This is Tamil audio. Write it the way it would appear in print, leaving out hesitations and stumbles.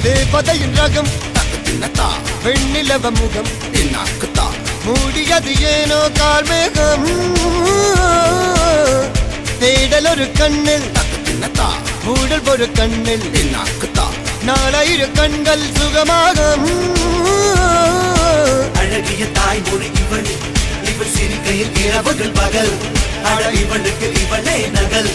தேவதையின் ரகம் வெண்ணிலவ முகம் மூடியது ஏனோ கார்மேகம் தேடல் ஒரு கண்ணில் மூடல் ஒரு கண்ணில் நாலாயிர கண்கள் சுகமாக அழகிய தாய்மொழி இவள் இவள் சிரிக்கையில் இரவுகள் பகல் அழ இவளுக்கு இவளே நகல்